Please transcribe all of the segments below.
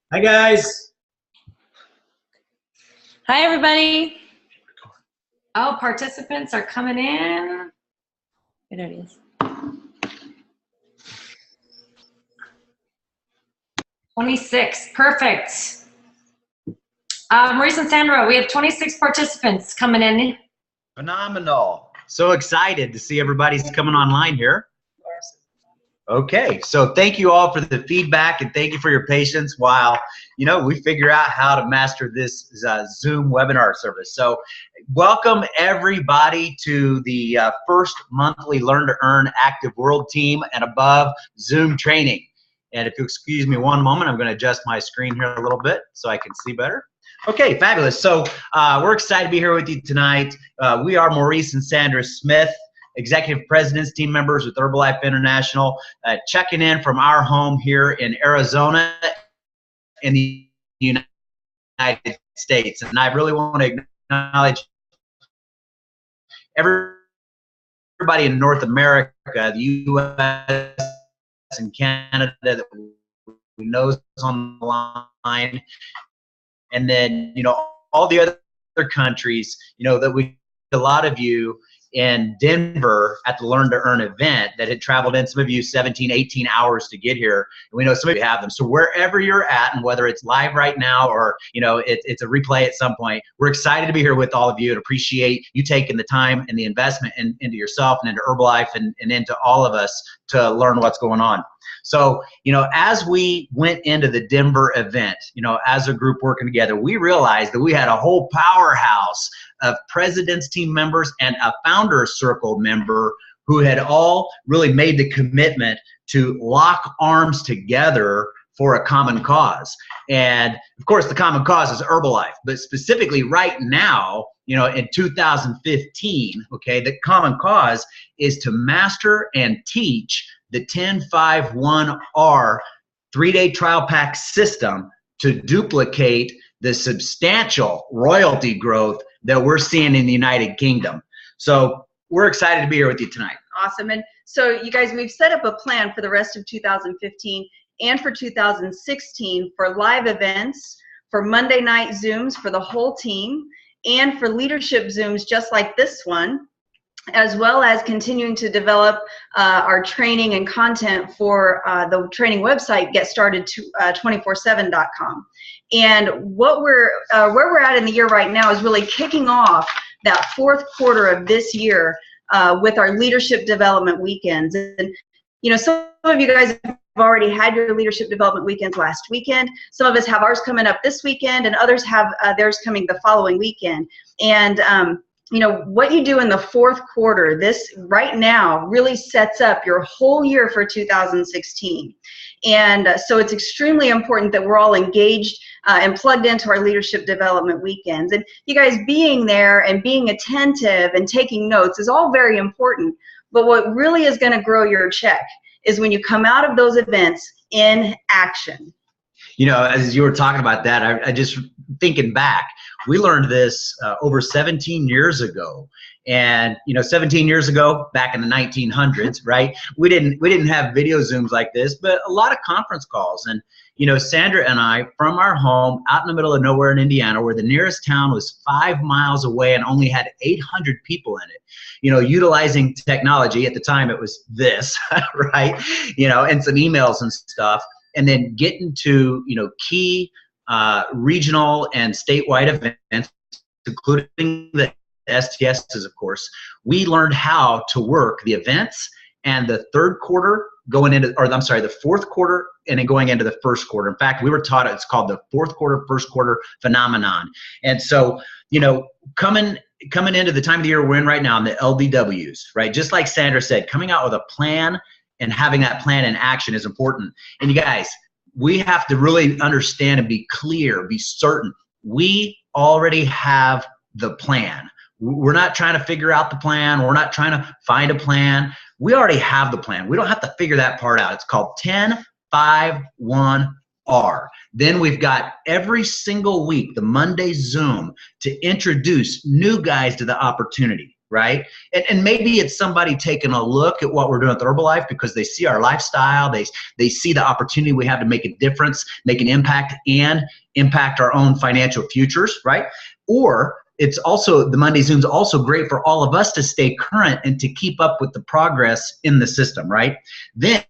Hi, guys. Hi, everybody. Oh, participants are coming in. There it is. 26. Perfect. Maurice and Sandra, we have 26 participants coming in. Phenomenal. So excited to see everybody's coming online here. Okay, so thank you all for the feedback and thank you for your patience while, we figure out how to master this Zoom webinar service. So welcome everybody to the first monthly Learn to Earn Active World Team and Above Zoom training. And if you excuse me one moment, I'm going to adjust my screen here a little bit so I can see better. Okay, fabulous. So we're excited to be here with you tonight. We are Maurice and Sandra Smith, Executive Presidents, team members with Herbalife International, checking in from our home here in Arizona in the United States. And I really want to acknowledge everybody in North America, the U.S. and Canada that we know is on the line. And then, all the other countries, that a lot of you in Denver at the Learn to Earn event that had traveled in, some of you 17, 18 hours to get here. And we know some of you have them. So wherever you're at, and whether it's live right now or, it's a replay at some point, we're excited to be here with all of you and appreciate you taking the time and the investment into yourself and into Herbalife and into all of us to learn what's going on. So, as we went into the Denver event, as a group working together, we realized that we had a whole powerhouse of President's team members and a Founders Circle member who had all really made the commitment to lock arms together for a common cause. And of course, the common cause is Herbalife, but specifically right now, in 2015, okay, the common cause is to master and teach the 10-5-1-R 3-day trial pack system to duplicate the substantial royalty growth that we're seeing in the United Kingdom. So we're excited to be here with you tonight. Awesome. And so you guys, we've set up a plan for the rest of 2015 and for 2016 for live events, for Monday night Zooms for the whole team, and for leadership Zooms just like this one, as well as continuing to develop our training and content for the training website, GetStarted247.com. And what where we're at in the year right now is really kicking off that fourth quarter of this year with our leadership development weekends. And some of you guys have already had your leadership development weekends last weekend. Some of us have ours coming up this weekend, and others have theirs coming the following weekend. And what you do in the fourth quarter, this right now really sets up your whole year for 2016. And so it's extremely important that we're all engaged and plugged into our leadership development weekends. And you guys being there and being attentive and taking notes is all very important. But what really is going to grow your check is when you come out of those events in action. As you were talking about that, I just thinking back, we learned this over 17 years ago. And 17 years ago, back in the 1900s, right? We didn't have video Zooms like this, but a lot of conference calls. And Sandra and I, from our home out in the middle of nowhere in Indiana, where the nearest town was 5 miles away and only had 800 people in it, utilizing technology. At the time, it was this, right? And some emails and stuff. And then getting to, key regional and statewide events, including the STSs, of course. We learned how to work the events and the third quarter going into, or I'm sorry, the fourth quarter and then going into the first quarter. In fact, we were taught it's called the fourth quarter, first quarter phenomenon. And so, coming into the time of the year we're in right now, in the LDWs, right? Just like Sandra said, coming out with a plan and having that plan in action is important. And you guys, we have to really understand and be clear, be certain. We already have the plan. We're not trying to figure out the plan. We're not trying to find a plan. We already have the plan. We don't have to figure that part out. It's called 10-5-1-R. Then we've got every single week, the Monday Zoom, to introduce new guys to the opportunity. right? And maybe it's somebody taking a look at what we're doing at Herbalife because they see our lifestyle, they see the opportunity we have to make a difference, make an impact, and impact our own financial futures, right? Or it's also, the Monday Zoom's also great for all of us to stay current and to keep up with the progress in the system, right? Then,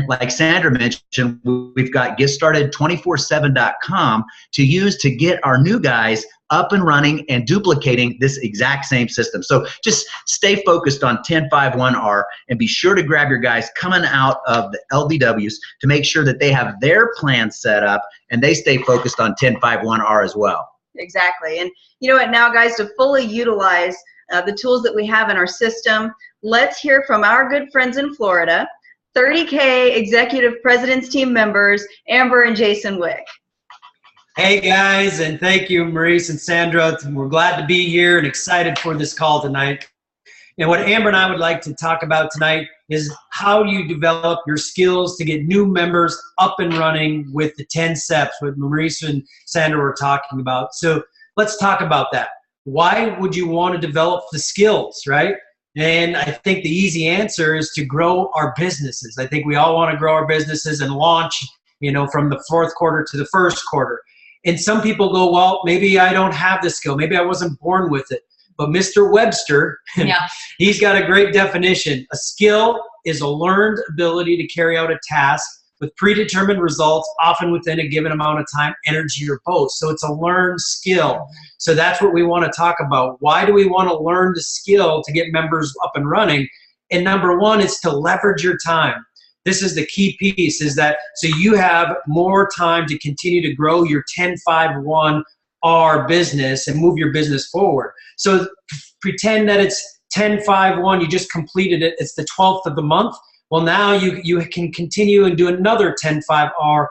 like Sandra mentioned, we've got GetStarted247.com to use to get our new guys up and running and duplicating this exact same system. So just stay focused on 1051R and be sure to grab your guys coming out of the LDWs to make sure that they have their plan set up and they stay focused on 1051R as well. Exactly. And you know what, now guys, to fully utilize the tools that we have in our system, let's hear from our good friends in Florida, 30K Executive President's Team members, Amber and Jason Wick. Hey guys, and thank you, Maurice and Sandra. We're glad to be here and excited for this call tonight. And what Amber and I would like to talk about tonight is how you develop your skills to get new members up and running with the 10 steps, what Maurice and Sandra were talking about. So let's talk about that. Why would you want to develop the skills, right? And I think the easy answer is to grow our businesses. I think we all want to grow our businesses and launch, you know, from the fourth quarter to the first quarter. And some people go, well, maybe I don't have the skill. Maybe I wasn't born with it. But Mr. Webster, yeah, he's got a great definition. A skill is a learned ability to carry out a task with predetermined results, often within a given amount of time, energy, or both. So it's a learned skill. So that's what we want to talk about. Why do we want to learn the skill to get members up and running? And number one is to leverage your time. This is the key piece, is that so you have more time to continue to grow your 1051R business and move your business forward. So pretend that it's 1051, you just completed it, it's the 12th of the month. Well, now you can continue and do another 1051R,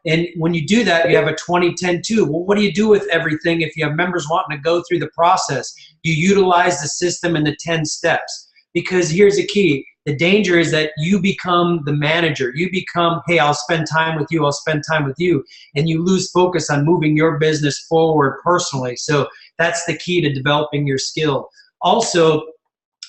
and when you do that, you have a 2010-2. Well, what do you do with everything if you have members wanting to go through the process? You utilize the system and the 10 steps, because here's the key. The danger is that you become the manager. You become, hey, I'll spend time with you, I'll spend time with you, and you lose focus on moving your business forward personally. So that's the key to developing your skill. Also,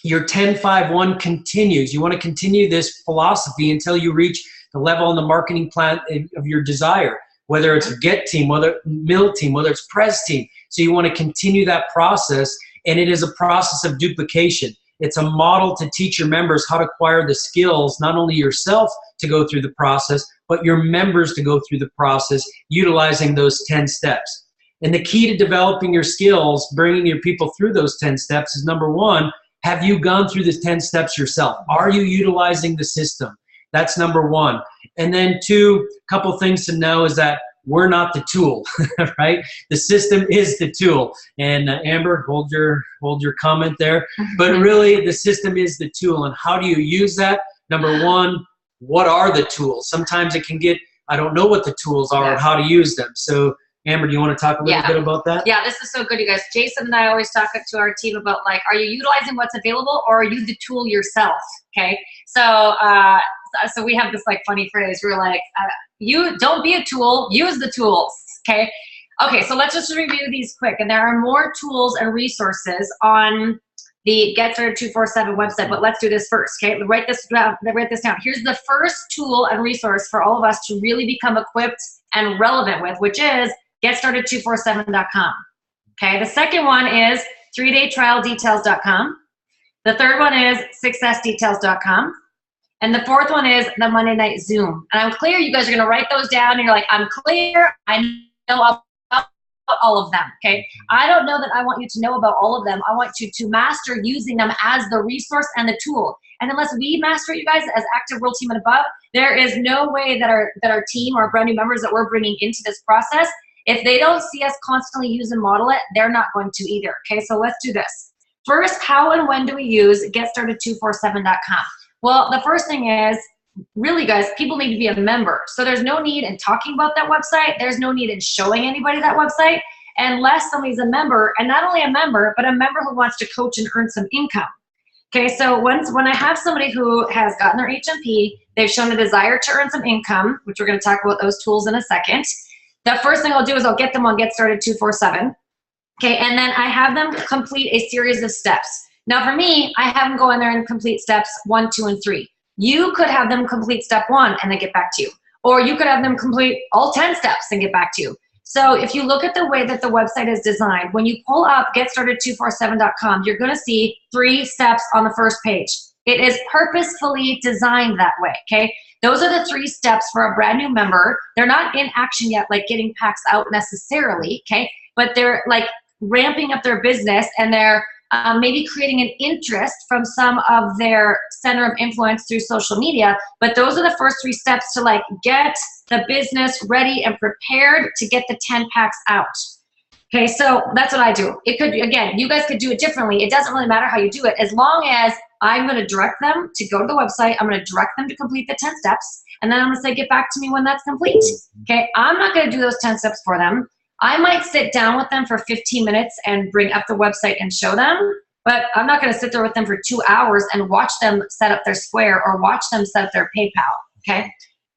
your 1051 continues. You want to continue this philosophy until you reach the level on the marketing plan of your desire, whether it's a get team, whether mill team, whether it's press team. So you want to continue that process, and it is a process of duplication. It's a model to teach your members how to acquire the skills, not only yourself to go through the process, but your members to go through the process utilizing those 10 steps. And the key to developing your skills, bringing your people through those 10 steps is, number one, have you gone through the 10 steps yourself? Are you utilizing the system? That's number one. And then two, a couple things to know is that we're not the tool, right? The system is the tool. And Amber, hold your comment there. But really, the system is the tool. And how do you use that? Number one, what are the tools? Sometimes it can get, I don't know what the tools are or how to use them. So Amber, do you want to talk a little bit about that? Yeah, this is so good, you guys. Jason and I always talk to our team about, like, are you utilizing what's available, or are you the tool yourself? Okay, so we have this like funny phrase. We're like, you don't be a tool, use the tools. Okay, so let's just review these quick. And there are more tools and resources on the Get Started 247 website, but let's do this first. Okay, write this down. Here's the first tool and resource for all of us to really become equipped and relevant with, which is GetStarted247.com. Okay, the second one is 3daytrialdetails.com. The third one is successdetails.com. And the fourth one is the Monday Night Zoom. And I'm clear you guys are gonna write those down and you're like, I'm clear, I know about all of them, okay? I don't know that I want you to know about all of them. I want you to master using them as the resource and the tool. And unless we master it, you guys, as Active World Team and above, there is no way that our team or brand new members that we're bringing into this process, if they don't see us constantly use and model it, they're not going to either, okay? So let's do this. First, how and when do we use GetStarted247.com? Well, the first thing is, really, guys, people need to be a member. So there's no need in talking about that website. There's no need in showing anybody that website unless somebody's a member, and not only a member, but a member who wants to coach and earn some income. Okay, so when I have somebody who has gotten their HMP, they've shown a desire to earn some income, which we're going to talk about those tools in a second. The first thing I'll do is I'll get them on Get Started 247. Okay, and then I have them complete a series of steps. Now for me, I have them go in there and complete steps 1, 2, and 3. You could have them complete step 1 and then get back to you. Or you could have them complete all 10 steps and get back to you. So if you look at the way that the website is designed, when you pull up getstarted247.com, you're gonna see 3 steps on the first page. It is purposefully designed that way, okay? Those are the 3 steps for a brand new member. They're not in action yet, like getting packs out necessarily, okay? But they're like ramping up their business, and they're maybe creating an interest from some of their center of influence through social media. But those are the first 3 steps to like get the business ready and prepared to get the 10 packs out. Okay, so that's what I do. It could, again, you guys could do it differently. It doesn't really matter how you do it, as long as I'm going to direct them to go to the website. I'm going to direct them to complete the 10 steps, and then I'm going to say, get back to me when that's complete. Okay, I'm not going to do those 10 steps for them. I might sit down with them for 15 minutes and bring up the website and show them, but I'm not going to sit there with them for 2 hours and watch them set up their Square or watch them set up their PayPal, okay?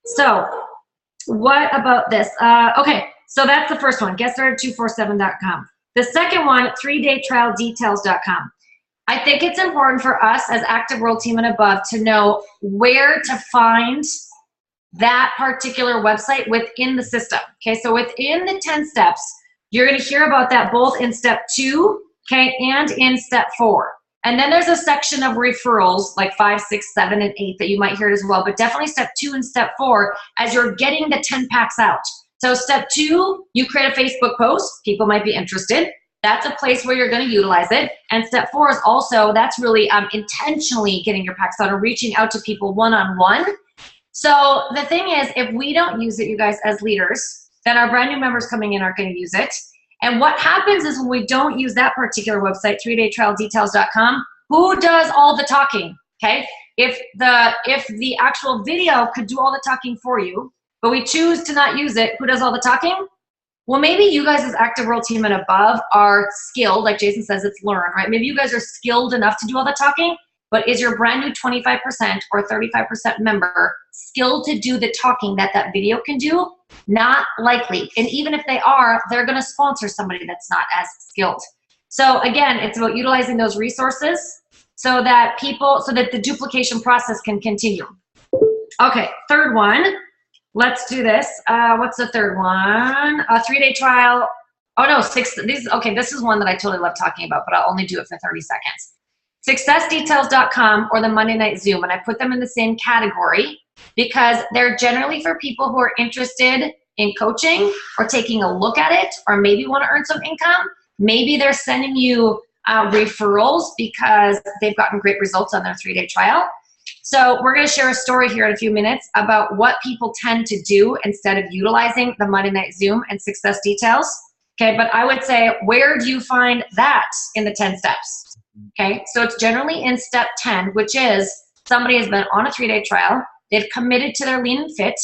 So what about this? Okay, so that's the first one, getstarted247.com. The second one, 3daytrialdetails.com. I think it's important for us as Active World Team and above to know where to find that particular website within the system. Okay, so within the 10 steps, you're going to hear about that both in step 2, okay, and in step 4. And then there's a section of referrals like 5, 6, 7, and 8 that you might hear as well, but definitely step 2 and step 4 as you're getting the 10 packs out. So step 2, you create a Facebook post. People might be interested. That's a place where you're going to utilize it. And step 4 is also, that's really intentionally getting your packs out and reaching out to people one-on-one. So the thing is, if we don't use it, you guys, as leaders, then our brand new members coming in aren't going to use it. And what happens is when we don't use that particular website, 3daytrialdetails.com, who does all the talking, okay? If the actual video could do all the talking for you, but we choose to not use it, who does all the talking? Well, maybe you guys as Active World Team and above are skilled, like Jason says, it's learned, right? Maybe you guys are skilled enough to do all the talking, but is your brand new 25% or 35% member skilled to do the talking that that video can do? Not likely. And even if they are, they're going to sponsor somebody that's not as skilled. So again, it's about utilizing those resources so that the duplication process can continue. Okay, third one. Let's do this. What's the third one? A 3-day trial. Oh no, 6. This is one that I totally love talking about, but I'll only do it for 30 seconds. SuccessDetails.com or the Monday Night Zoom, and I put them in the same category because they're generally for people who are interested in coaching or taking a look at it, or maybe want to earn some income. Maybe they're sending you referrals because they've gotten great results on their 3-day trial. So we're going to share a story here in a few minutes about what people tend to do instead of utilizing the Monday Night Zoom and Success Details. Okay, but I would say, where do you find that in the 10 steps? Okay, so it's generally in step 10, which is somebody has been on a 3-day trial, they've committed to their lean and fit,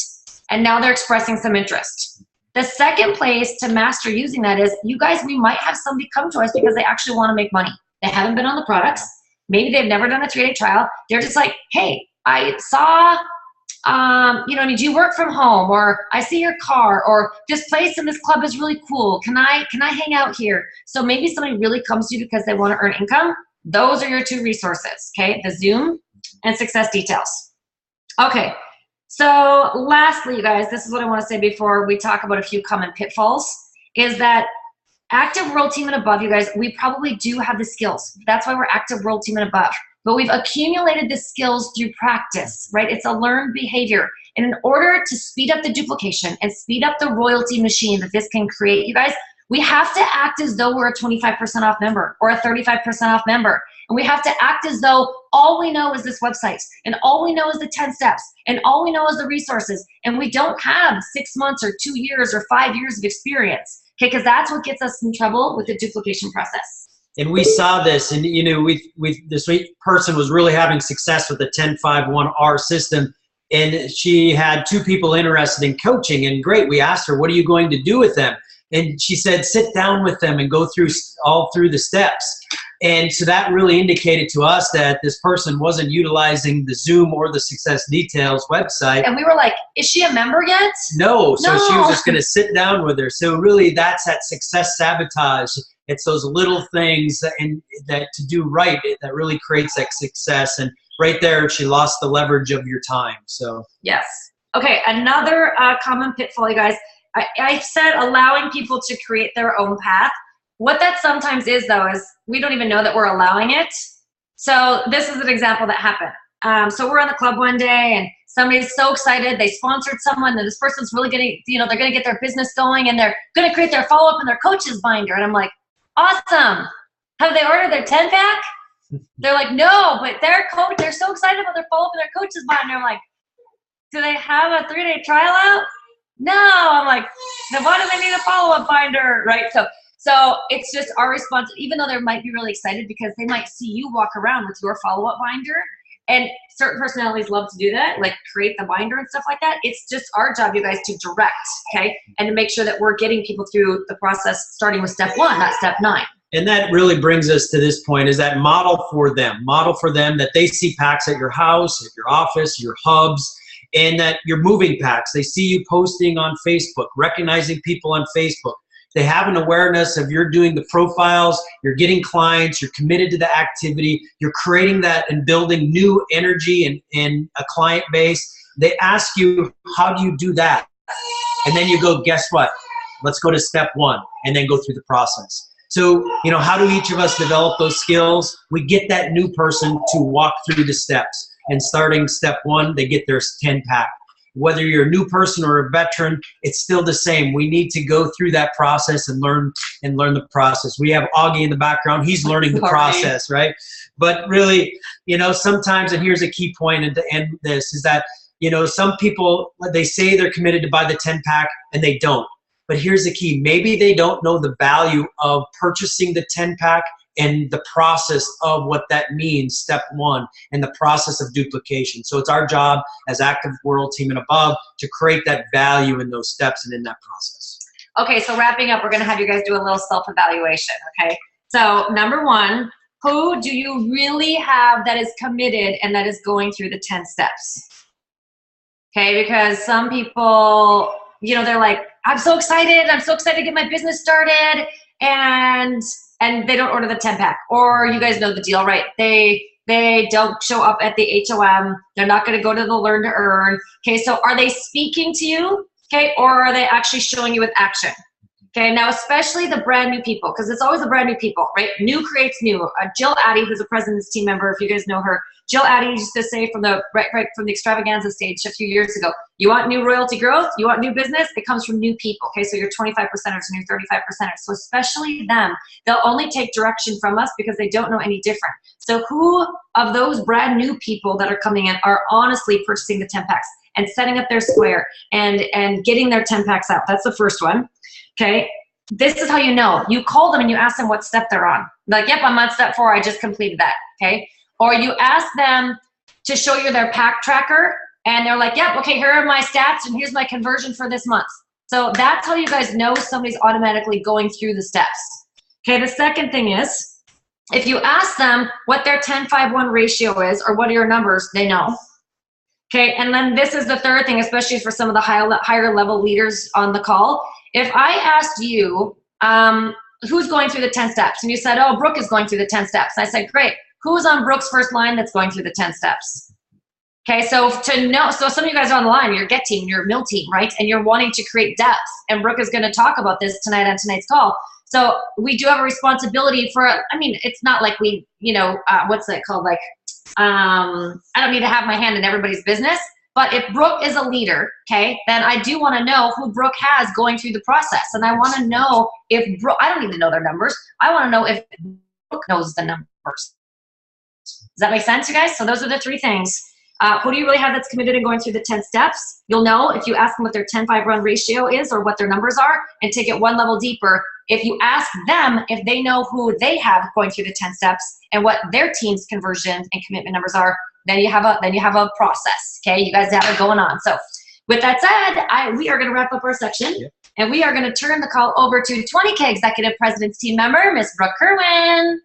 and now they're expressing some interest. The second place to master using that is, you guys, we might have somebody come to us because they actually want to make money. They haven't been on the products. Maybe they've never done a 3-day trial. They're just like, hey, I saw, do you work from home? Or I see your car, or this place in this club is really cool. Can I hang out here? So maybe somebody really comes to you because they want to earn income. Those are your 2 resources, okay? The Zoom and Success Details. Okay, so lastly, you guys, this is what I want to say before we talk about a few common pitfalls, is that Active World Team and above, you guys, we probably do have the skills. That's why we're Active World Team and above. But we've accumulated the skills through practice, right? It's a learned behavior. And in order to speed up the duplication and speed up the royalty machine that this can create, you guys, we have to act as though we're a 25% off member or a 35% off member. And we have to act as though all we know is this website, and all we know is the 10 steps, and all we know is the resources. And we don't have 6 months or 2 years or 5 years of experience, okay? Because that's what gets us in trouble with the duplication process. And we saw this, and this person was really having success with the 10-5-1-R system, and she had 2 people interested in coaching, and great, we asked her, what are you going to do with them? And she said, sit down with them and go through all through the steps. And so that really indicated to us that this person wasn't utilizing the Zoom or the Success Details website. And we were like, is she a member yet? No, so she was just going to sit down with her. So really that's that success sabotage. It's those little things that to do right that really creates that success. And right there, she lost the leverage of your time. So yes. Okay, another common pitfall, you guys. I said allowing people to create their own path. What that sometimes is, though, is we don't even know that we're allowing it. So this is an example that happened. So we're on the club one day, and somebody's so excited. They sponsored someone, and this person's really getting, they're going to get their business going, and they're going to create their follow-up in their coach's binder. And I'm like, awesome. Have they ordered their 10-pack? They're like, no, but they're so excited about their follow-up in their coach's binder. I'm like, do they have a 3-day trial out? No. I'm like, then why do they need a follow-up binder, right? So it's just our response, even though they might be really excited because they might see you walk around with your follow-up binder, and certain personalities love to do that, like create the binder and stuff like that. It's just our job, you guys, to direct, okay? And to make sure that we're getting people through the process, starting with step 1, not step 9. And that really brings us to this point, is that model for them that they see packs at your house, at your office, your hubs, and that you're moving packs. They see you posting on Facebook, recognizing people on Facebook. They have an awareness of you're doing the profiles, you're getting clients, you're committed to the activity, you're creating that and building new energy and a client base. They ask you, how do you do that? And then you go, guess what? Let's go to step 1 and then go through the process. So, how do each of us develop those skills? We get that new person to walk through the steps. And starting step 1, they get their 10-pack. Whether you're a new person or a veteran, it's still the same. We need to go through that process and learn the process. We have Augie in the background. He's learning the process, right? But really, sometimes, and here's a key point at the end of this, is that, some people, they say they're committed to buy the 10-pack and they don't. But here's the key. Maybe they don't know the value of purchasing the 10-pack and the process of what that means, step 1, and the process of duplication. So it's our job as Active World Team and Above to create that value in those steps and in that process. Okay, so wrapping up, we're going to have you guys do a little self-evaluation, okay? So number 1, who do you really have that is committed and that is going through the 10 steps? Okay, because some people, they're like, I'm so excited to get my business started, and they don't order the 10-pack. Or you guys know the deal, right? They don't show up at the HOM. They're not going to go to the Learn to Earn. Okay, so are they speaking to you? Okay, or are they actually showing you with action? Okay, now especially the brand new people, because it's always the brand new people, right? New creates new. Jill Addy, who's a President's Team member, if you guys know her, Jill Addy used to say from the extravaganza stage a few years ago, you want new royalty growth, you want new business, it comes from new people. Okay, so your 25%ers and your 35%ers. So especially them, they'll only take direction from us because they don't know any different. So who of those brand new people that are coming in are honestly purchasing the 10-packs and setting up their square and getting their 10-packs out? That's the first one. Okay, this is how you know. You call them and you ask them what step they're on. Like, yep, I'm on step 4, I just completed that, okay? Or you ask them to show you their pack tracker, and they're like, yep, okay, here are my stats, and here's my conversion for this month. So that's how you guys know somebody's automatically going through the steps. Okay, the second thing is, if you ask them what their 10-5-1 ratio is, or what are your numbers, they know. Okay, and then this is the third thing, especially for some of the higher level leaders on the call. If I asked you, who's going through the 10 steps? And you said, oh, Brooke is going through the 10 steps. And I said, great. Who's on Brooke's first line that's going through the 10 steps? Okay, so to know, so some of you guys are on the line, your Get team, your Mill team, right? And you're wanting to create depth. And Brooke is going to talk about this tonight on tonight's call. So we do have a responsibility for, I mean, it's not like we, what's that called? Like, I don't need to have my hand in everybody's business. But if Brooke is a leader, okay, then I do want to know who Brooke has going through the process. And I want to know if Brooke, I don't need to know their numbers. I want to know if Brooke knows the numbers. Does that make sense, you guys? So those are the 3 things. Who do you really have that's committed and going through the 10 steps? You'll know if you ask them what their 10-5 ratio is or what their numbers are, and take it one level deeper. If you ask them if they know who they have going through the 10 steps and what their team's conversion and commitment numbers are, then you have a process. Okay, you guys have it going on. So with that said, we are going to wrap up our section, and we are going to turn the call over to 20K Executive President's Team member, Miss Brooke Kerwin.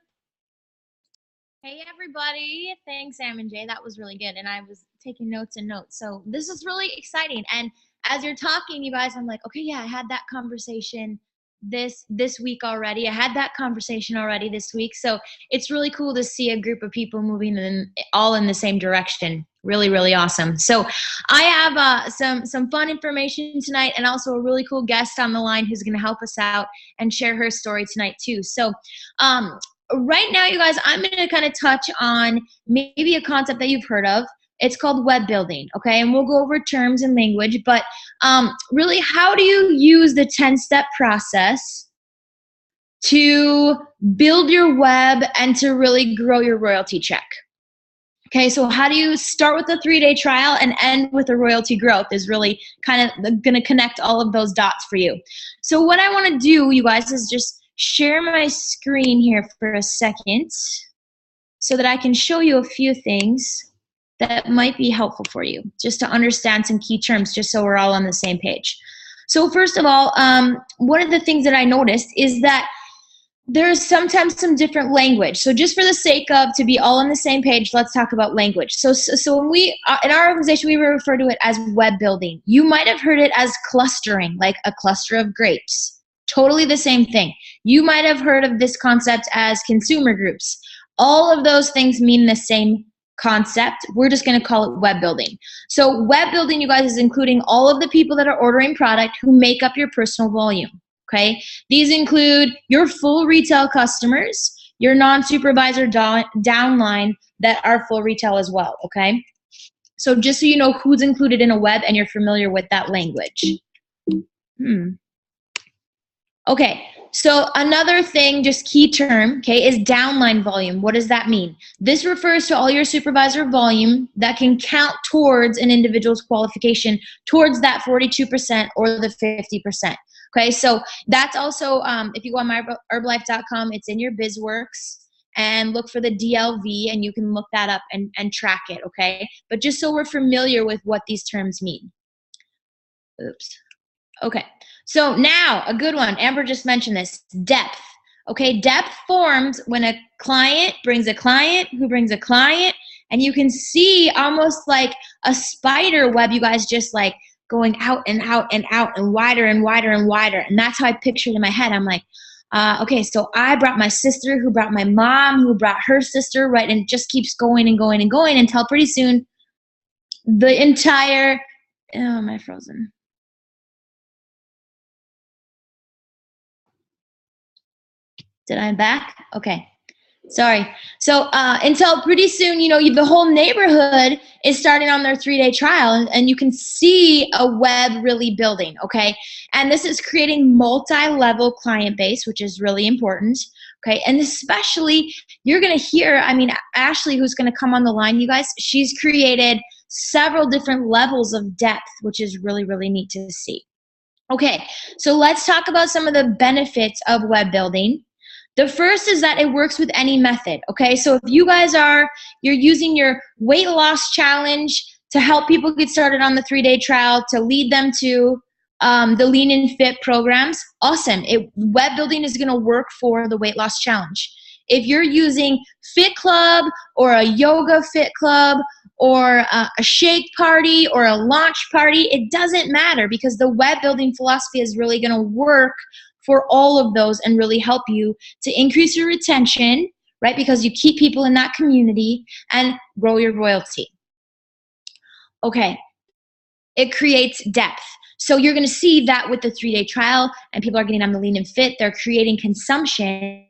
Hey everybody, thanks Sam and Jay, that was really good, and I was taking notes and notes, so this is really exciting. And as you're talking, you guys, I'm like, okay, yeah, I had that conversation this week already. I had that conversation already this week. So it's really cool to see a group of people moving all in the same direction. Really, really awesome. So I have some fun information tonight, and also a really cool guest on the line who's going to help us out and share her story tonight too. So right now, you guys, I'm going to kind of touch on maybe a concept that you've heard of. It's called web building, okay? And we'll go over terms and language, but really, how do you use the 10-step process to build your web and to really grow your royalty check? Okay, so how do you start with a 3-day trial and end with a royalty growth is really kind of going to connect all of those dots for you. So what I want to do, you guys, is just share my screen here for a second so that I can show you a few things that might be helpful for you, just to understand some key terms, just so we're all on the same page. So first of all, one of the things that I noticed is that there's sometimes some different language. So just for the sake of, to be all on the same page, let's talk about language. So when we, in our organization, we refer to it as web building. You might have heard it as clustering, like a cluster of grapes. Totally the same thing. You might have heard of this concept as consumer groups. All of those things mean the same concept. We're just going to call it web building. So web building, you guys, is including all of the people that are ordering product who make up your personal volume. Okay, these include your full retail customers, your non-supervisor downline that are full retail as well. Okay, so just so you know who's included in a web and you're familiar with that language. Okay, so another thing, just key term, okay, is downline volume. What does that mean? This refers to all your supervisor volume that can count towards an individual's qualification towards that 42% or the 50%. Okay, so that's also, if you go on myherbalife.com, it's in your BizWorks, and look for the DLV, and you can look that up and track it, okay? But just so we're familiar with what these terms mean. Oops. Okay, so now a good one. Amber just mentioned this, depth. Okay, depth forms when a client brings a client who brings a client, and you can see almost like a spider web, you guys, just like going out and out and out and wider and wider and wider. And that's how I pictured it in my head. I'm like, okay, so I brought my sister, who brought my mom, who brought her sister, right? And it just keeps going and going and going until pretty soon the entire, oh, am I frozen? Did I back? Okay. Sorry. So until pretty soon, you know, the whole neighborhood is starting on their 3-day trial, and you can see a web really building, okay? And this is creating multi-level client base, which is really important, okay? And especially, you're going to hear, I mean, Ashley, who's going to come on the line, you guys, she's created several different levels of depth, which is really, really neat to see. Okay, so let's talk about some of the benefits of web building. The first is that it works with any method, okay? So if you guys you're using your weight loss challenge to help people get started on the 3-day trial, to lead them to the Lean and Fit programs, awesome. Web building is gonna work for the weight loss challenge. If you're using Fit Club or a yoga fit club or a shake party or a launch party, it doesn't matter, because the web building philosophy is really gonna work for all of those and really help you to increase your retention, right? Because you keep people in that community and grow your royalty. Okay, it creates depth. So you're gonna see that with the 3-day trial, and people are getting on the Lean and Fit, they're creating consumption,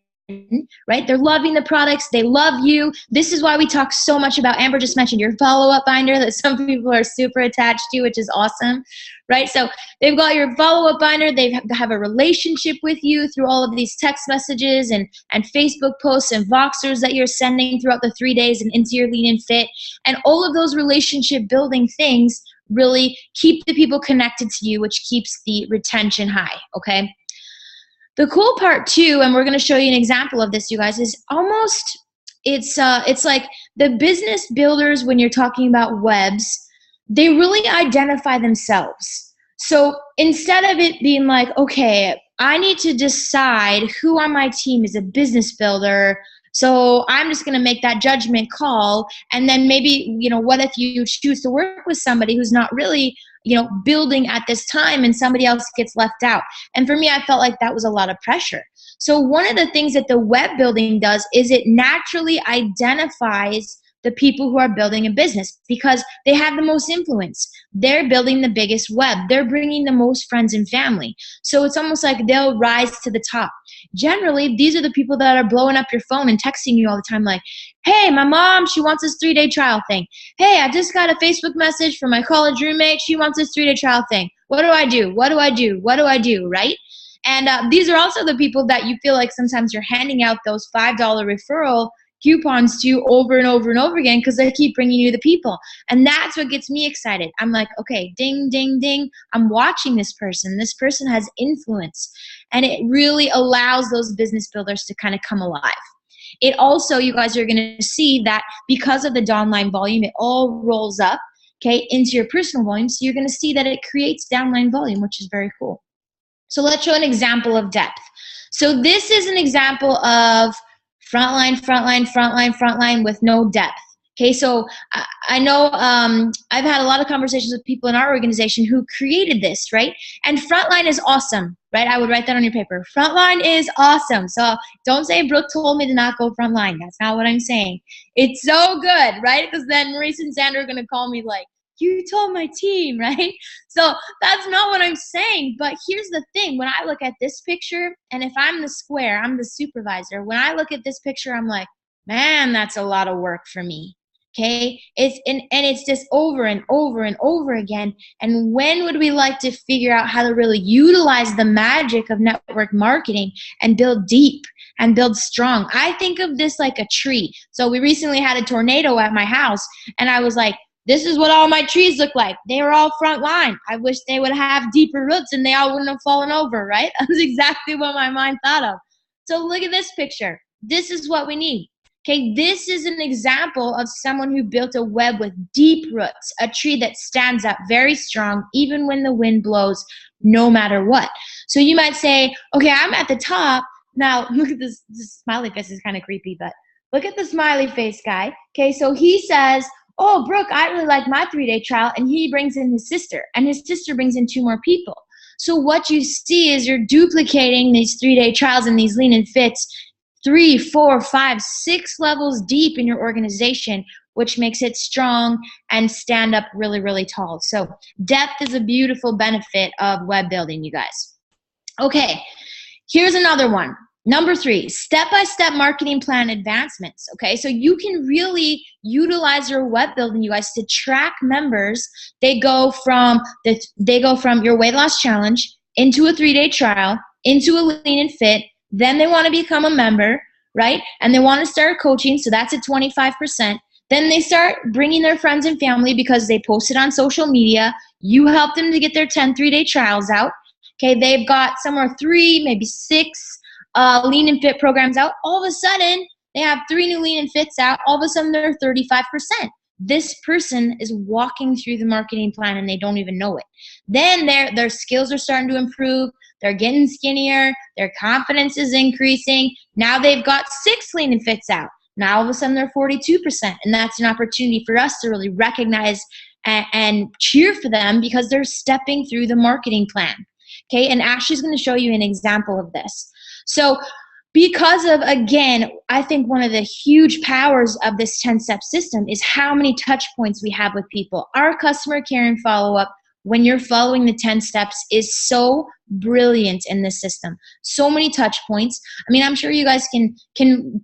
right? They're loving the products, they love you. This is why we talk so much about, Amber just mentioned your follow-up binder that some people are super attached to, which is awesome, right? So they've got your follow-up binder, they have a relationship with you through all of these text messages and Facebook posts and Voxers that you're sending throughout the 3 days and into your Lean and Fit. And all of those relationship building things really keep the people connected to you, which keeps the retention high, okay? The cool part too, and we're going to show you an example of this, you guys, is almost, it's like the business builders, when you're talking about webs, they really identify themselves. So instead of it being like, okay, I need to decide who on my team is a business builder, so I'm just going to make that judgment call, and then maybe, you know, what if you choose to work with somebody who's not really building at this time and somebody else gets left out. And for me, I felt like that was a lot of pressure. So one of the things that the web building does is it naturally identifies the people who are building a business because they have the most influence. They're building the biggest web. They're bringing the most friends and family. So it's almost like they'll rise to the top. Generally, these are the people that are blowing up your phone and texting you all the time like, hey, my mom, she wants this 3-day trial thing. Hey, I just got a Facebook message from my college roommate. She wants this 3-day trial thing. What do I do? What do I do? What do I do? Right? And these are also the people that you feel like sometimes you're handing out those $5 referral coupons to over and over and over again because they keep bringing you the people. And that's what gets me excited. I'm like, okay, ding, ding, ding. I'm watching this person. This person has influence. And it really allows those business builders to kind of come alive. It also, you guys are going to see that because of the downline volume, it all rolls up, okay, into your personal volume. So you're going to see that it creates downline volume, which is very cool. So let's show an example of depth. So this is an example of frontline, frontline, frontline, frontline with no depth. Okay, so I know I've had a lot of conversations with people in our organization who created this, right? And frontline is awesome, right? I would write that on your paper. Frontline is awesome. So don't say Brooke told me to not go frontline. That's not what I'm saying. It's so good, right? Because then Maurice and Sandra are going to call me like, you told my team, right? So that's not what I'm saying. But here's the thing. When I look at this picture, and if I'm the square, I'm the supervisor. When I look at this picture, I'm like, man, that's a lot of work for me. Okay? And it's just over and over and over again. And when would we like to figure out how to really utilize the magic of network marketing and build deep and build strong? I think of this like a tree. So we recently had a tornado at my house, and I was like, this is what all my trees look like. They were all front line. I wish they would have deeper roots and they all wouldn't have fallen over, right? That's exactly what my mind thought of. So look at this picture. This is what we need. Okay, this is an example of someone who built a web with deep roots, a tree that stands up very strong even when the wind blows, no matter what. So you might say, okay, I'm at the top. Now look at this smiley face is kind of creepy, but look at the smiley face guy. Okay, so he says, oh, Brooke, I really like my 3-day trial, and he brings in his sister, and his sister brings in 2 more people. So what you see is you're duplicating these 3-day trials and these lean and fits 3, 4, 5, 6 levels deep in your organization, which makes it strong and stand up really, really tall. So depth is a beautiful benefit of web building, you guys. Okay, here's another one. Number 3, step-by-step marketing plan advancements. Okay, so you can really utilize your web building, you guys, to track members. They go from your weight loss challenge into a 3-day trial, into a lean and fit. Then they want to become a member, right? And they want to start coaching, so that's at 25%. Then they start bringing their friends and family because they post it on social media. You help them to get their 10 3-day trials out. Okay, they've got somewhere 3, maybe 6 lean and fit programs out. All of a sudden, they have 3 new lean and fits out. All of a sudden, they're 35%. This person is walking through the marketing plan and they don't even know it. Then their skills are starting to improve. They're getting skinnier. Their confidence is increasing. Now they've got 6 lean and fits out. Now all of a sudden they're 42%. And that's an opportunity for us to really recognize and cheer for them because they're stepping through the marketing plan. Okay, and Ashley's going to show you an example of this. So because of, again, I think one of the huge powers of this 10-step system is how many touch points we have with people. Our customer care and follow-up, when you're following the 10 steps, is so brilliant in this system. So many touch points. I mean, I'm sure you guys can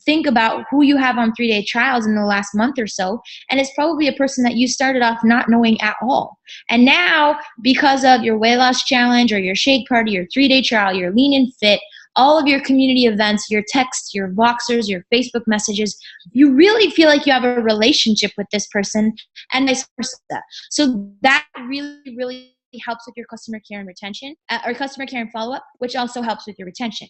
think about who you have on 3-day trials in the last month or so, and it's probably a person that you started off not knowing at all. And now, because of your weight loss challenge or your shake party, your 3-day trial, your lean and fit, all of your community events, your texts, your Voxers, your Facebook messages, you really feel like you have a relationship with this person and vice versa. So that really, really helps with your customer care and retention, or customer care and follow-up, which also helps with your retention,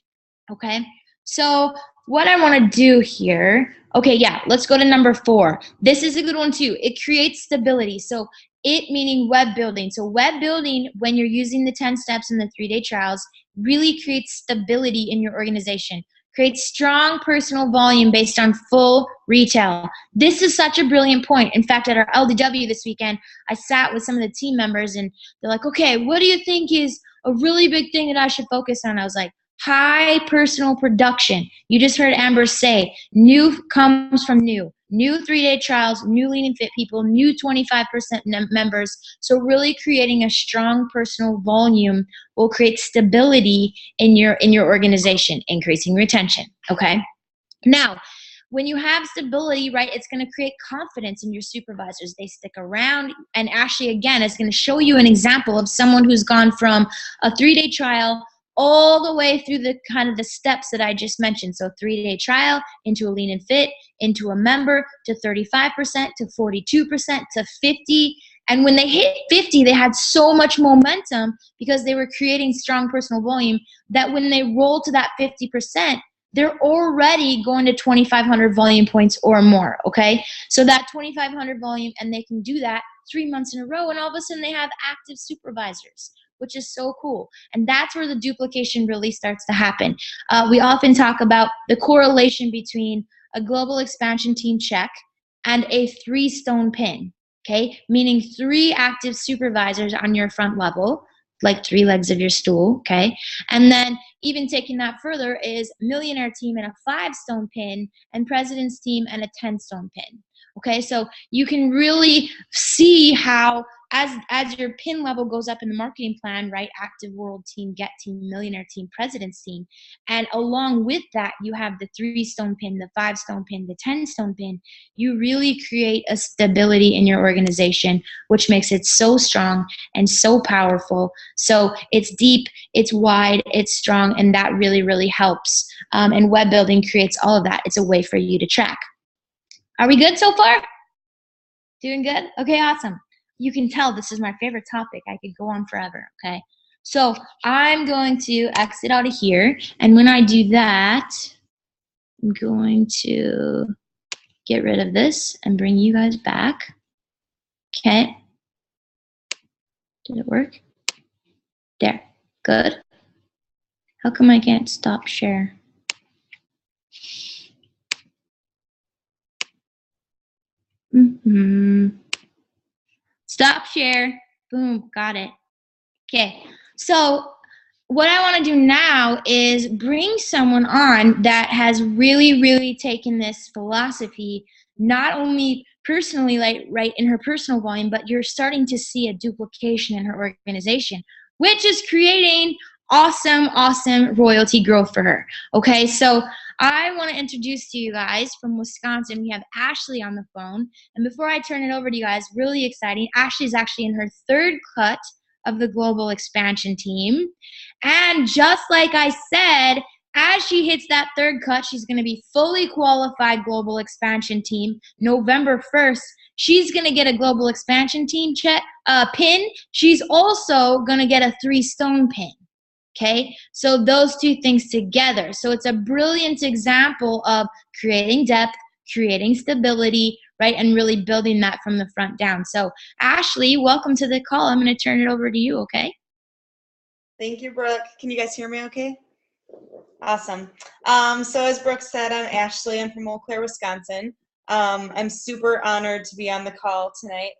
okay? So what I want to do here, okay, yeah, let's go to number 4. This is a good one too. It creates stability. So it meaning web building. So web building, when you're using the 10 steps and the 3-day trials, really creates stability in your organization, Create strong personal volume based on full retail. This is such a brilliant point. In fact, at our LDW this weekend, I sat with some of the team members and they're like, okay, what do you think is a really big thing that I should focus on? I was like, high personal production. You just heard Amber say, new comes from new. New 3-day trials, new lean and fit people, new 25% members. So really creating a strong personal volume will create stability in your organization, increasing retention, okay? Now, when you have stability, right, it's going to create confidence in your supervisors. They stick around. And Ashley, again, is going to show you an example of someone who's gone from a 3-day trial all the way through the kind of the steps that I just mentioned. So 3-day trial into a lean and fit, into a member, to 35%, to 42%, to 50. And when they hit 50, they had so much momentum because they were creating strong personal volume that when they roll to that 50%, they're already going to 2,500 volume points or more, okay? So that 2,500 volume, and they can do that 3 months in a row, and all of a sudden they have active supervisors, which is so cool. And that's where the duplication really starts to happen. We often talk about the correlation between a global expansion team check and a 3-stone pin, okay? Meaning 3 active supervisors on your front level, like 3 legs of your stool, okay? And then even taking that further is millionaire team and a 5-stone pin, and president's team and a 10-stone pin. Okay, so you can really see how as your pin level goes up in the marketing plan, right? Active world team, get team, millionaire team, president's team. And along with that, you have the 3-stone pin, the 5-stone pin, the 10-stone pin. You really create a stability in your organization, which makes it so strong and so powerful. So it's deep, it's wide, it's strong, and that really, really helps. And web building creates all of that. It's a way for you to track. Are we good so far? Doing good? Okay, awesome. You can tell this is my favorite topic. I could go on forever, okay? So I'm going to exit out of here. And when I do that, I'm going to get rid of this and bring you guys back. Okay. Did it work? There. Good. How come I can't stop share? Stop share. Boom, got it. Okay, so what I want to do now is bring someone on that has really, really taken this philosophy, not only personally, like right in her personal volume, but you're starting to see a duplication in her organization, which is creating awesome, awesome royalty growth for her. Okay, so I want to introduce to you guys from Wisconsin, we have Ashley on the phone. And before I turn it over to you guys, really exciting, Ashley's actually in her 3rd cut of the global expansion team. And just like I said, as she hits that 3rd cut, she's going to be fully qualified global expansion team November 1st. She's going to get a global expansion team pin. She's also going to get a 3-stone pin. Okay, so those 2 things together. So it's a brilliant example of creating depth, creating stability, right, and really building that from the front down. So Ashley, welcome to the call. I'm going to turn it over to you, okay? Thank you, Brooke. Can you guys hear me okay? Awesome. So as Brooke said, I'm Ashley. I'm from Eau Claire, Wisconsin. I'm super honored to be on the call tonight.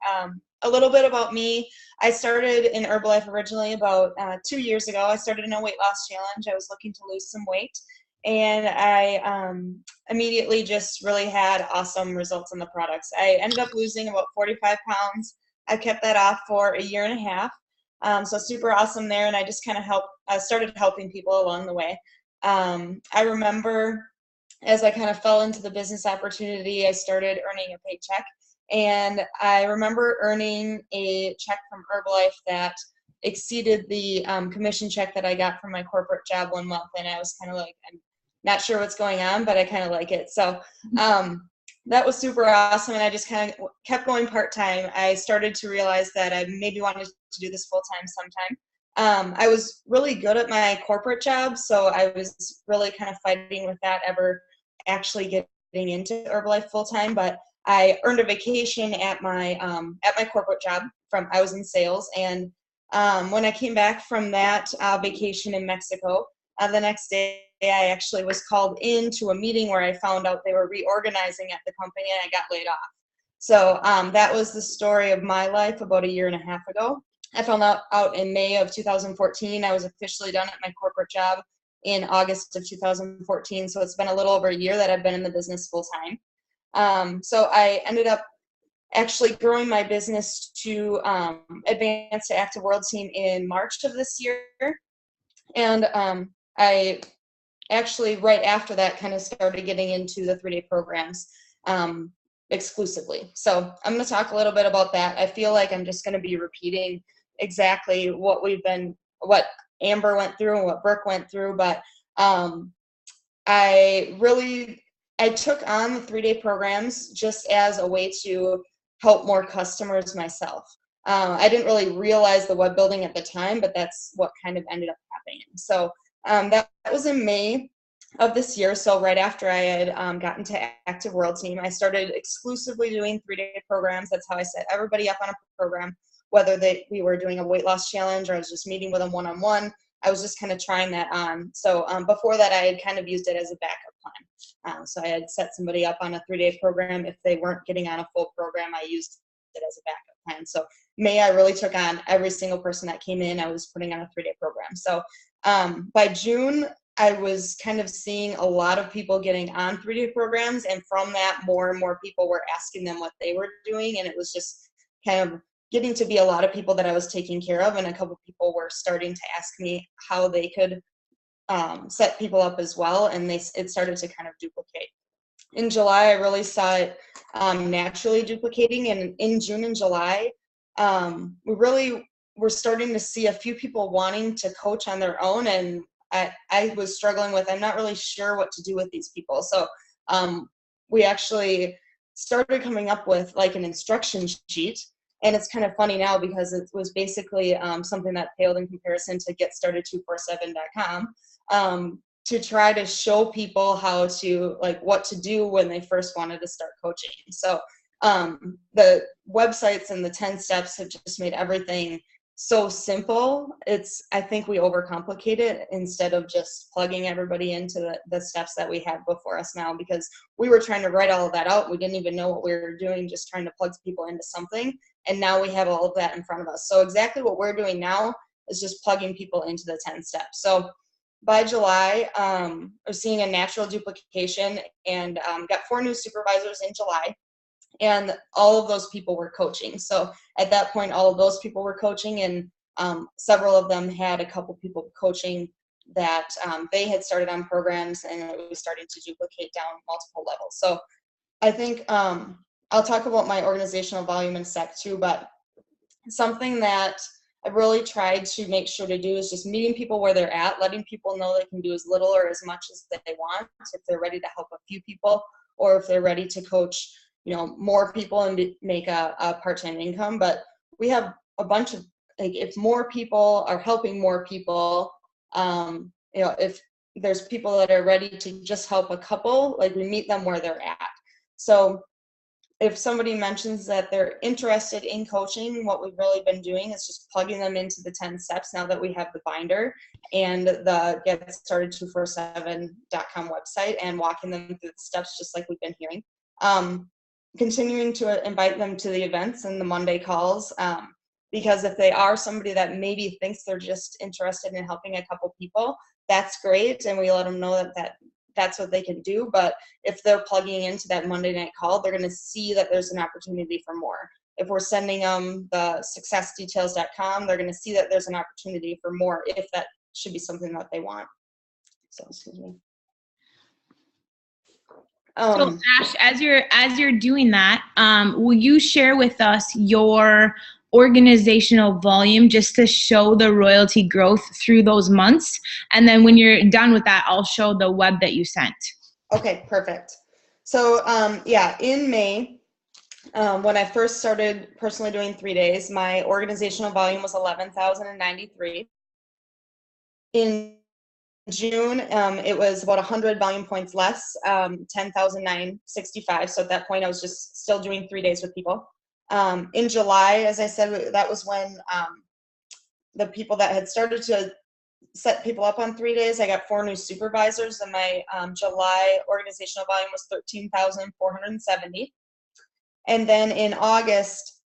A little bit about me. I started in Herbalife originally about 2 years ago. I started in a weight loss challenge. I was looking to lose some weight, and I immediately just really had awesome results on the products. I ended up losing about 45 pounds. I kept that off for a year and a half. So super awesome there, and I just kind of started helping people along the way. I remember as I kind of fell into the business opportunity, I started earning a paycheck. And I remember earning a check from Herbalife that exceeded the commission check that I got from my corporate job one month. And I was kind of like, I'm not sure what's going on, but I kind of like it. So that was super awesome. And I just kind of kept going part-time. I started to realize that I maybe wanted to do this full-time sometime. I was really good at my corporate job, so I was really kind of fighting with that ever actually getting into Herbalife full-time. But I earned a vacation at my corporate job. I was in sales, and when I came back from that vacation in Mexico, The next day, I actually was called into a meeting where I found out they were reorganizing at the company, and I got laid off. So that was the story of my life about a year and a half ago. I found out in May of 2014. I was officially done at my corporate job in August of 2014. So it's been a little over a year that I've been in the business full time. So I ended up actually growing my business to advance to active world team in March of this year. And I actually, right after that, kind of started getting into the 3-day programs exclusively. So I'm going to talk a little bit about that. I feel like I'm just going to be repeating exactly what Amber went through and what Brooke went through, but I took on the 3-day programs just as a way to help more customers myself. I didn't really realize the web building at the time, but that's what kind of ended up happening. So that was in May of this year. So right after I had gotten to active world team, I started exclusively doing 3-day programs. That's how I set everybody up on a program, whether we were doing a weight loss challenge or I was just meeting with them one-on-one. I was just kind of trying that on. So before that, I had kind of used it as a backup plan. So I had set somebody up on a 3-day program. If they weren't getting on a full program, I used it as a backup plan. So May, I really took on every single person that came in. I was putting on a 3-day program. So by June, I was kind of seeing a lot of people getting on 3-day programs. And from that, more and more people were asking them what they were doing. And it was just kind of getting to be a lot of people that I was taking care of. And a couple people were starting to ask me how they could set people up as well. And it started to kind of duplicate. In July, I really saw it naturally duplicating. And in June and July, we really were starting to see a few people wanting to coach on their own. And I was struggling with, I'm not really sure what to do with these people. So we actually started coming up with like an instruction sheet. And it's kind of funny now because it was basically something that paled in comparison to GetStarted247.com to try to show people how to, like, what to do when they first wanted to start coaching. So the websites and the 10 steps have just made everything so simple. I think we overcomplicate it instead of just plugging everybody into the steps that we have before us now, because we were trying to write all of that out. We didn't even know what we were doing, just trying to plug people into something. And now we have all of that in front of us. So exactly what we're doing now is just plugging people into the 10 steps. So by July, we're seeing a natural duplication and got 4 new supervisors in July. And all of those people were coaching. So at that point, all of those people were coaching, and several of them had a couple people coaching that they had started on programs, and it was starting to duplicate down multiple levels. So I think I'll talk about my organizational volume in a sec too, but something that I really tried to make sure to do is just meeting people where they're at, letting people know they can do as little or as much as they want, if they're ready to help a few people, or if they're ready to coach more people and make a part-time income. But we have a bunch of, like, if more people are helping more people, if there's people that are ready to just help a couple, like, we meet them where they're at. So if somebody mentions that they're interested in coaching, what we've really been doing is just plugging them into the 10 steps now that we have the binder and the GetStarted247.com website, and walking them through the steps just like we've been hearing. Continuing to invite them to the events and the Monday calls, because if they are somebody that maybe thinks they're just interested in helping a couple people, that's great, and we let them know that's what they can do. But if they're plugging into that Monday night call, they're going to see that there's an opportunity for more. If we're sending them the successdetails.com, they're going to see that there's an opportunity for more, if that should be something that they want. So, excuse me. So Ash, as you're doing that, will you share with us your organizational volume just to show the royalty growth through those months? And then when you're done with that, I'll show the web that you sent. Okay, perfect. So yeah, in May, when I first started personally doing 3 days, my organizational volume was 11,093. In June, it was about 100 volume points less, 10,965. So at that point, I was just still doing 3 days with people. In July, as I said, that was when the people that had started to set people up on 3 days. I got 4 new supervisors, and my July organizational volume was 13,470. And then in August,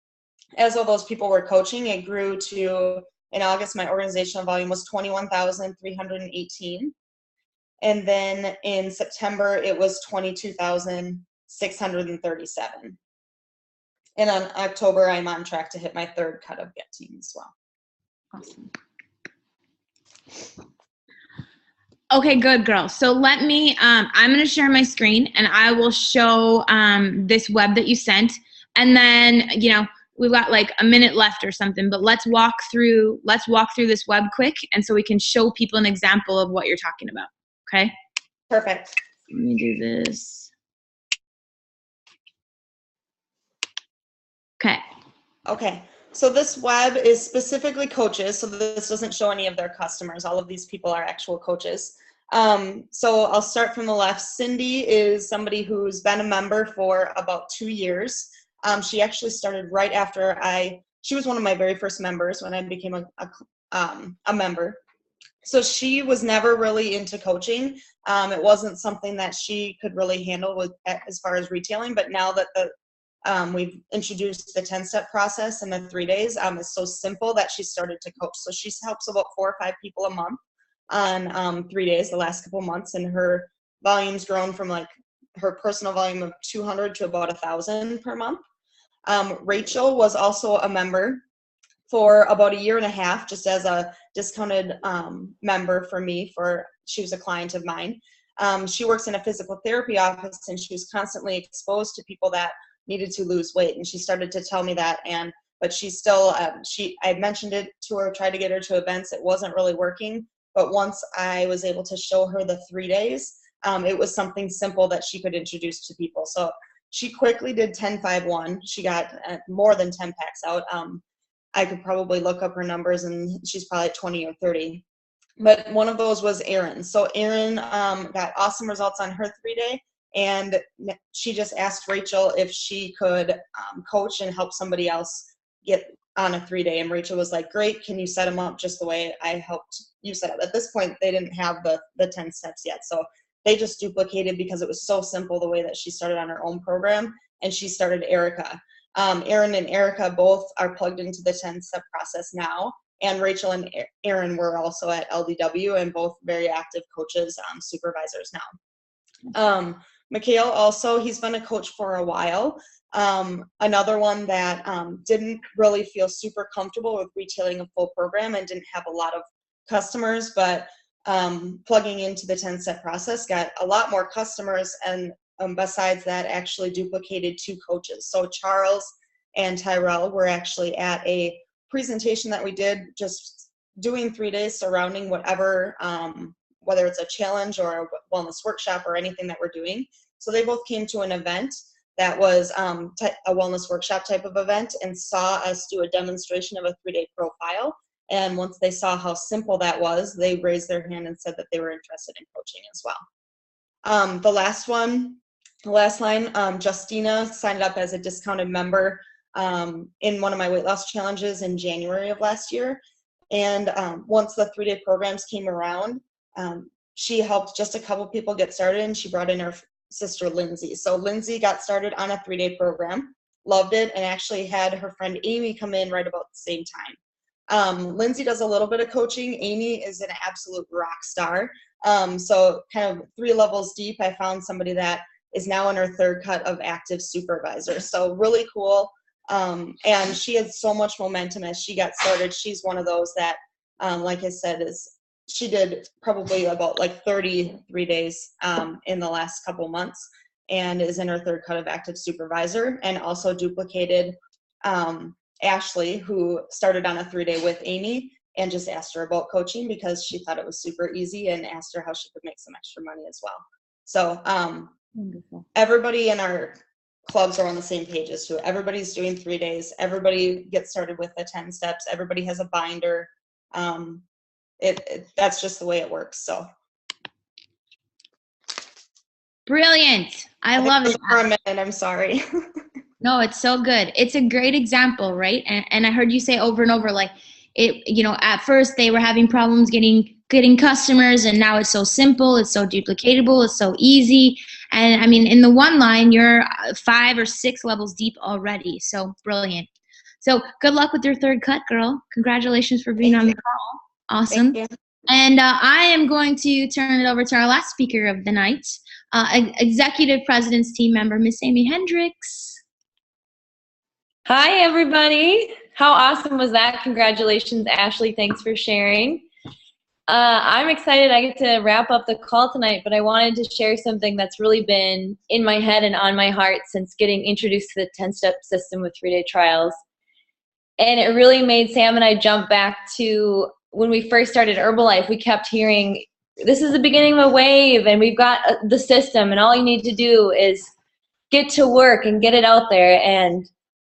as all those people were coaching, it grew to, in August, my organizational volume was 21,318. And then in September, it was 22,637. And on October, I'm on track to hit my 3rd cut of Get Team as well. Awesome. Okay, good girl. So let me, I'm going to share my screen and I will show this web that you sent. And then, you know, we've got like a minute left or something, but let's walk through this web quick. And so we can show people an example of what you're talking about. Okay. Perfect. Let me do this. Okay. Okay. So this web is specifically coaches. So this doesn't show any of their customers. All of these people are actual coaches. So I'll start from the left. Cindy is somebody who's been a member for about 2 years. She actually started right after she was one of my very first members when I became a member. So she was never really into coaching. It wasn't something that she could really handle with as far as retailing, but now that we've introduced the 10-step process and the 3 days, it's so simple that she started to coach. So she helps about 4 or 5 people a month on 3 days the last couple months, and her volume's grown from like her personal volume of 200 to about 1,000 per month. Rachel was also a member for about 1.5 years, just as a discounted member for me. She was a client of mine. She works in a physical therapy office, and she was constantly exposed to people that needed to lose weight, and she started to tell me that. But she still, I mentioned it to her, tried to get her to events. It wasn't really working. But once I was able to show her the 3 days, it was something simple that she could introduce to people. So she quickly did 10-5-1. She got more than 10 packs out. I could probably look up her numbers, and she's probably at 20 or 30. But one of those was Erin. So Erin got awesome results on her 3-day, and she just asked Rachel if she could coach and help somebody else get on a 3-day. And Rachel was like, great, can you set them up just the way I helped you set up? At this point, they didn't have the 10 steps yet. So they just duplicated because it was so simple the way that she started on her own program, and she started Erica. Erin and Erica both are plugged into the 10-step process now, and Rachel and Erin were also at LDW and both very active coaches, supervisors now. Mikhail also, he's been a coach for a while. Another one that didn't really feel super comfortable with retailing a full program and didn't have a lot of customers, but plugging into the 10-step process got a lot more customers, and besides that actually duplicated 2 coaches. So Charles and Tyrell were actually at a presentation that we did, just doing 3 days surrounding whatever, whether it's a challenge or a wellness workshop or anything that we're doing. So they both came to an event that was a wellness workshop type of event and saw us do a demonstration of a 3-day profile. And once they saw how simple that was, they raised their hand and said that they were interested in coaching as well. The last line, Justina signed up as a discounted member in one of my weight loss challenges in January of last year. And once the 3-day programs came around, she helped just a couple people get started, and she brought in her sister Lindsay. So Lindsay got started on a 3-day program, loved it, and actually had her friend Amy come in right about the same time. Lindsay does a little bit of coaching. Amy is an absolute rock star. So kind of 3 levels deep, I found somebody that is now in her 3rd cut of active supervisor. So really cool. And she had so much momentum as she got started. She's one of those that, like I said, she did probably about like 33 days in the last couple months, and is in her 3rd cut of active supervisor, and also duplicated Ashley, who started on a 3-day with Amy and just asked her about coaching because she thought it was super easy, and asked her how she could make some extra money as well. So Wonderful. Everybody in our clubs are on the same page as to everybody's doing 3 days. Everybody gets started with the 10 steps. Everybody has a binder. That's just the way it works. So brilliant. I love it. For a minute, I'm sorry. No, it's so good. It's a great example, right? And I heard you say over and over, like, it, you know, at first they were having problems getting getting customers, and now it's so simple, it's so duplicatable, it's so easy. And I mean, in the one line, you're 5 or 6 levels deep already. So brilliant. So good luck with your third cut, girl. Congratulations for being on the call. Awesome. Thank you. And I am going to turn it over to our last speaker of the night, Executive President's team member, Miss Amy Hendricks. Hi, everybody. How awesome was that? Congratulations, Ashley. Thanks for sharing. I'm excited I get to wrap up the call tonight, but I wanted to share something that's really been in my head and on my heart since getting introduced to the 10-step system with 3-day trials. And it really made Sam and I jump back to when we first started Herbalife. We kept hearing, this is the beginning of a wave, and we've got the system, and all you need to do is get to work and get it out there. And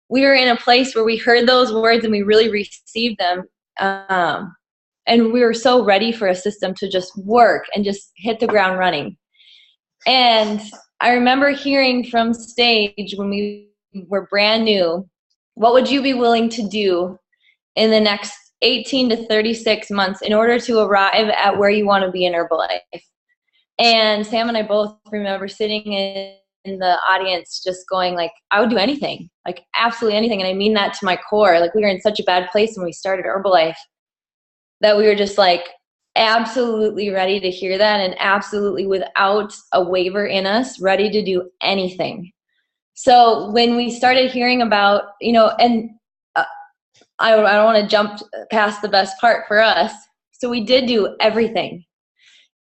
we were in a place where we heard those words and we really received them. And we were so ready for a system to just work and just hit the ground running. And I remember hearing from stage when we were brand new, what would you be willing to do in the next 18 to 36 months in order to arrive at where you want to be in Herbalife? And Sam and I both remember sitting in the audience just going like, I would do anything, like absolutely anything. And I mean that to my core. Like, we were in such a bad place when we started Herbalife that we were just like absolutely ready to hear that, and absolutely without a waver in us, ready to do anything. So when we started hearing about, you know, and I don't want to jump past the best part for us. So we did do everything.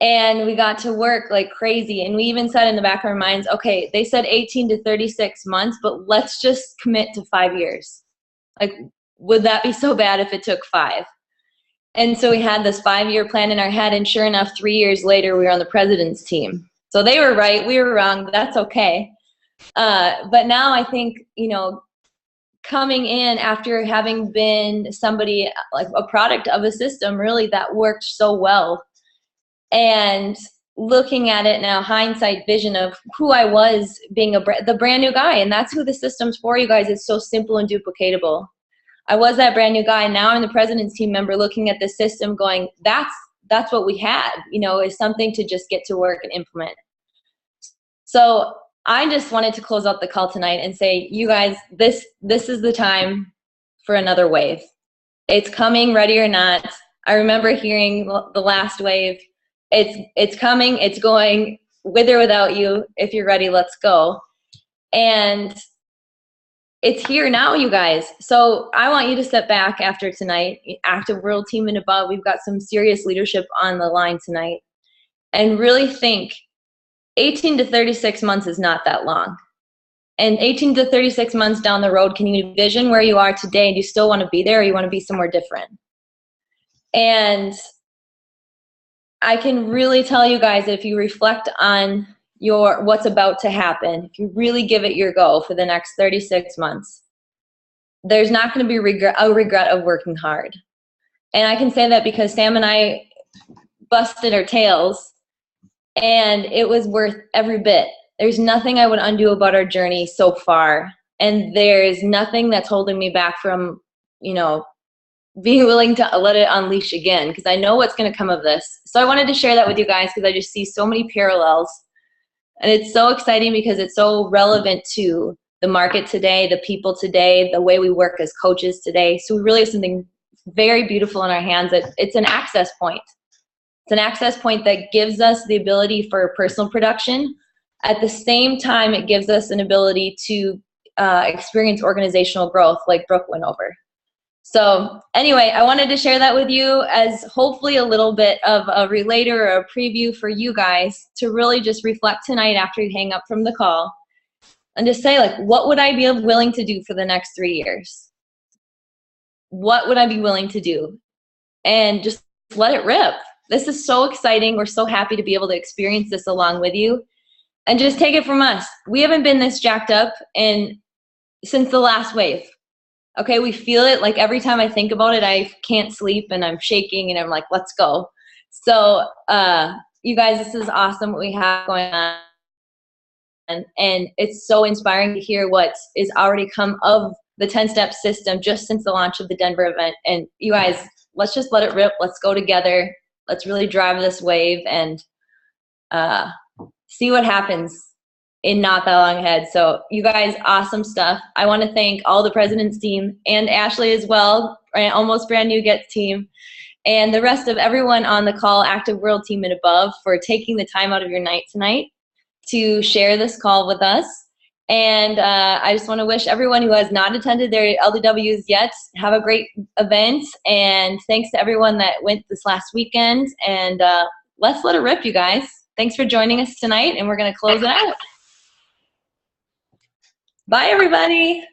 And we got to work like crazy. And we even said in the back of our minds, okay, they said 18 to 36 months, but let's just commit to 5 years. Like, would that be so bad if it took 5? And so we had this 5-year plan in our head. And sure enough, 3 years later, we were on the president's team. So they were right, we were wrong. That's okay. But now I think, you know, coming in after having been somebody, like a product of a system really that worked so well, and looking at it now, hindsight vision of who I was being the brand new guy. And that's who the system's for, you guys. It's so simple and duplicatable. I was that brand new guy. Now I'm the president's team member looking at the system going, that's what we had, you know, is something to just get to work and implement. So I just wanted to close out the call tonight and say, you guys, this is the time for another wave. It's coming, ready or not. I remember hearing the last wave. It's coming, it's going, with or without you. If you're ready, let's go. And it's here now, you guys. So I want you to step back after tonight, Active World Team and above. We've got some serious leadership on the line tonight. And really think, 18 to 36 months is not that long. And 18 to 36 months down the road, can you envision where you are today? And do you still want to be there, or you want to be somewhere different? And I can really tell you guys that if you reflect on what's about to happen, if you really give it your go for the next 36 months, there's not going to be a regret of working hard. And I can say that because Sam and I busted our tails, and it was worth every bit. There's nothing I would undo about our journey so far. And there's nothing that's holding me back from, you know, being willing to let it unleash again, because I know what's going to come of this. So I wanted to share that with you guys because I just see so many parallels. And it's so exciting because it's so relevant to the market today, the people today, the way we work as coaches today. So we really have something very beautiful in our hands. It's an access point. It's an access point that gives us the ability for personal production. At the same time, it gives us an ability to experience organizational growth like Brooke went over. So anyway, I wanted to share that with you as hopefully a little bit of a relator or a preview for you guys to really just reflect tonight after you hang up from the call and just say, like, what would I be willing to do for the next 3 years? What would I be willing to do? And just let it rip. This is so exciting. We're so happy to be able to experience this along with you. And just take it from us. We haven't been this jacked up since the last wave. Okay, we feel it. Like every time I think about it, I can't sleep and I'm shaking and I'm like, let's go. So you guys, this is awesome what we have going on. And it's so inspiring to hear what is already come of the 10-step system just since the launch of the Denver event. And you guys, let's just let it rip. Let's go together. let's really drive this wave and see what happens in not that long ahead. So you guys, awesome stuff. I want to thank all the President's team and Ashley as well, almost brand new Gets team, and the rest of everyone on the call, Active World team and above, for taking the time out of your night tonight to share this call with us. And I just want to wish everyone who has not attended their LDWs yet, have a great event. And thanks to everyone that went this last weekend. And let's let it rip, you guys. Thanks for joining us tonight, and we're going to close it out. Bye, everybody.